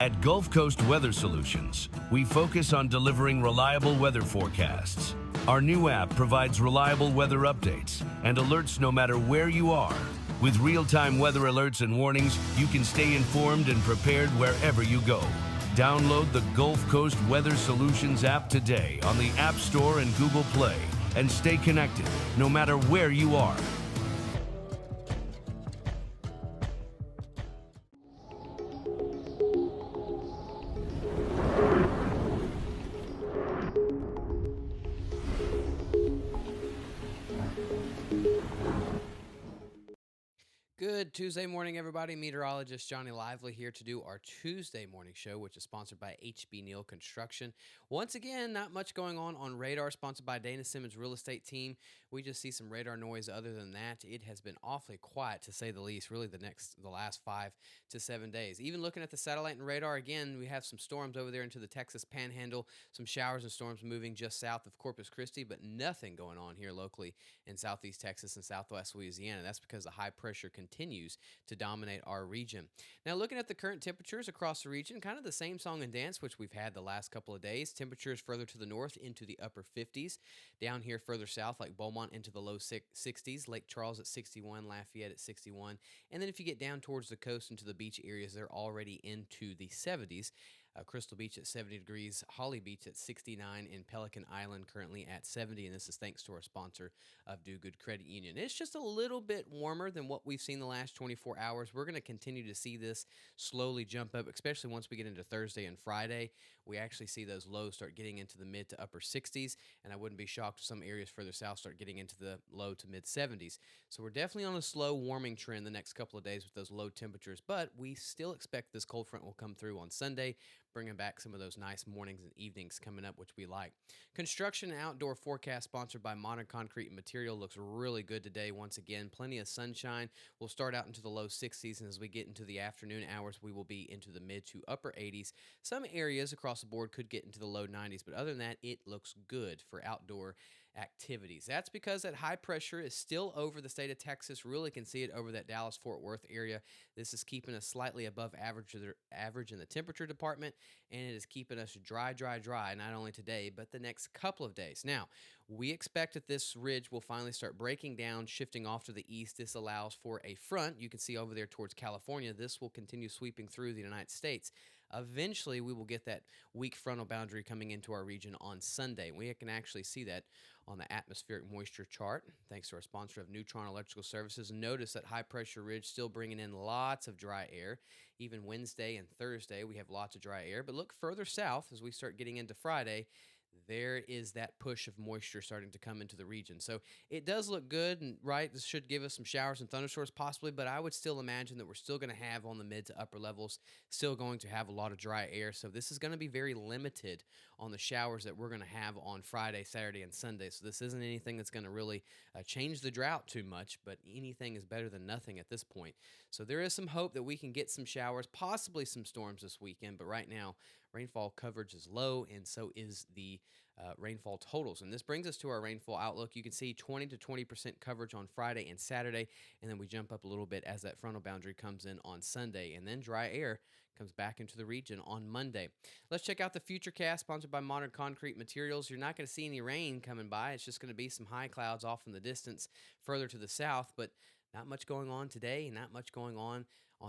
At Gulf Coast Weather Solutions, we focus on delivering reliable weather forecasts. Our new app provides reliable weather updates and alerts no matter where you are. With real-time weather alerts and warnings, you can stay informed and prepared wherever you go. Download the Gulf Coast Weather Solutions app today on the App Store and Google Play and stay connected no matter where you are. Good Tuesday morning, everybody. Meteorologist Johnny Lively here to do our Tuesday morning show, which is sponsored by HB Neal Construction. Once again, not much going on radar, sponsored by Dana Simmons Real Estate Team. We just see some radar noise. Other than that, it has been awfully quiet, to say the least, really the last 5 to 7 days. Even looking at the satellite and radar, again, we have some storms over there into the Texas Panhandle, some showers and storms moving just south of Corpus Christi, but nothing going on here locally in southeast Texas and southwest Louisiana. That's because the high pressure continues to dominate our region. Now, looking at the current temperatures across the region, kind of the same song and dance which we've had the last couple of days. Temperatures further to the north into the upper 50s. Down here further south, like Beaumont, into the low 60s. Lake Charles at 61, Lafayette at 61. And then if you get down towards the coast into the beach areas, they're already into the 70s. Crystal Beach at 70 degrees, Holly Beach at 69, and Pelican Island currently at 70. And this is thanks to our sponsor of Do Good Credit Union. It's just a little bit warmer than what we've seen the last 24 hours. We're going to continue to see this slowly jump up, especially once we get into Thursday and Friday. We actually see those lows start getting into the mid to upper 60s, and I wouldn't be shocked if some areas further south start getting into the low to mid 70s. So we're definitely on a slow warming trend the next couple of days with those low temperatures, but we still expect this cold front will come through on Sunday, bringing back some of those nice mornings and evenings coming up, which we like. Construction and outdoor forecast sponsored by Modern Concrete and Material looks really good today. Once again, plenty of sunshine. We'll start out into the low 60s, and as we get into the afternoon hours, we will be into the mid to upper 80s. Some areas across the board could get into the low 90s, but other than that, it looks good for outdoor activities. That's because that high pressure is still over the state of Texas. Really can see it over that Dallas-Fort Worth area. This is keeping us slightly above average in the temperature department, and it is keeping us dry, not only today, but the next couple of days. Now, we expect that this ridge will finally start breaking down, shifting off to the east. This allows for a front. You can see over there towards California. This will continue sweeping through the United States. Eventually, we will get that weak frontal boundary coming into our region on Sunday. We can actually see that on the atmospheric moisture chart, thanks to our sponsor of Neutron Electrical Services. Notice that high-pressure ridge still bringing in lots of dry air. Even Wednesday and Thursday, we have lots of dry air. But look further south as we start getting into Friday. There is that push of moisture starting to come into the region. So it does look good, and right, this should give us some showers and thunderstorms possibly, but I would still imagine that we're still going to have on the mid to upper levels, still going to have a lot of dry air. So this is going to be very limited on the showers that we're going to have on Friday, Saturday, and Sunday. So this isn't anything that's going to really change the drought too much, but anything is better than nothing at this point. So there is some hope that we can get some showers, possibly some storms this weekend, but right now, rainfall coverage is low, and so is the rainfall totals. And this brings us to our rainfall outlook. You can see 20 to 20% coverage on Friday and Saturday, and then we jump up a little bit as that frontal boundary comes in on Sunday, and then dry air comes back into the region on Monday. Let's check out the Futurecast, sponsored by Modern Concrete Materials. You're not going to see any rain coming by. It's just going to be some high clouds off in the distance further to the south, but not much going on today, and not much going on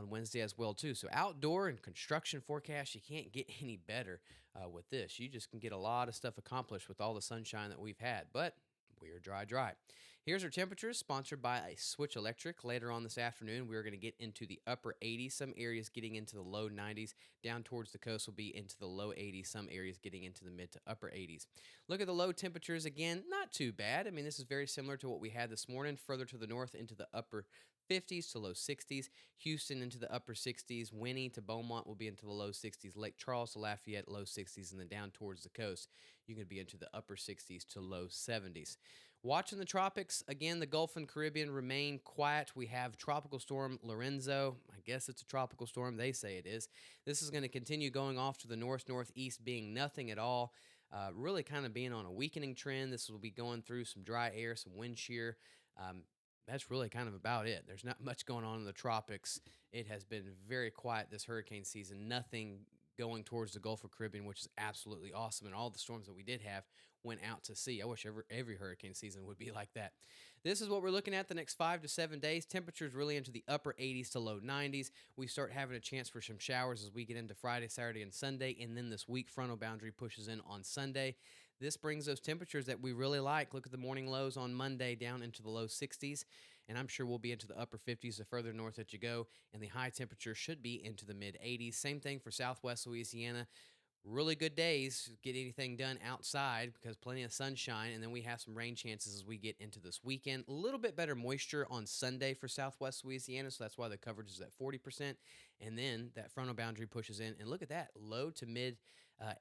Wednesday as well, too. So outdoor and construction forecast, you can't get any better with this. You just can get a lot of stuff accomplished with all the sunshine that we've had, but we are dry. Here's our temperatures, sponsored by a Switch Electric. Later on this afternoon, we're going to get into the upper 80s, some areas getting into the low 90s. Down towards the coast will be into the low 80s, some areas getting into the mid to upper 80s. Look at the low temperatures again, not too bad. I mean, this is very similar to what we had this morning. Further to the north into the upper 50s to low 60s. Houston into the upper 60s. Winnie to Beaumont will be into the low 60s. Lake Charles to Lafayette, low 60s. And then down towards the coast, you can be into the upper 60s to low 70s. Watching the tropics, again, the Gulf and Caribbean remain quiet. We have Tropical Storm Lorenzo. I guess it's a tropical storm. They say it is. This is going to continue going off to the north-northeast, being nothing at all. Really kind of being on a weakening trend. This will be going through some dry air, some wind shear. That's really kind of about it. There's not much going on in the tropics. It has been very quiet this hurricane season. Nothing going towards the Gulf of Caribbean, which is absolutely awesome. And all the storms that we did have went out to sea. I wish every hurricane season would be like that. This is what we're looking at the next 5 to 7 days. Temperatures really into the upper 80s to low 90s. We start having a chance for some showers as we get into Friday, Saturday, and Sunday. And then this weak frontal boundary pushes in on Sunday. This brings those temperatures that we really like. Look at the morning lows on Monday down into the low 60s, and I'm sure we'll be into the upper 50s the further north that you go, and the high temperature should be into the mid 80s. Same thing for Southwest Louisiana. Really good days, get anything done outside because plenty of sunshine, and then we have some rain chances as we get into this weekend. A little bit better moisture on Sunday for Southwest Louisiana, so that's why the coverage is at 40%, and then that frontal boundary pushes in, and look at that, low to mid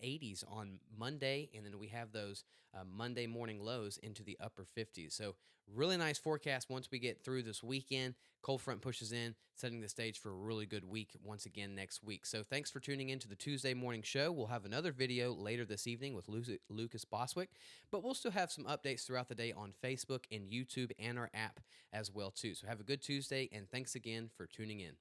80s on Monday, and then we have those Monday morning lows into the upper 50s. So really nice forecast once we get through this weekend. Cold front pushes in, setting the stage for a really good week once again next week. So thanks for tuning in to the Tuesday morning show. We'll have another video later this evening with Lucas Boswick, but we'll still have some updates throughout the day on Facebook and YouTube and our app as well too. So have a good Tuesday, and thanks again for tuning in.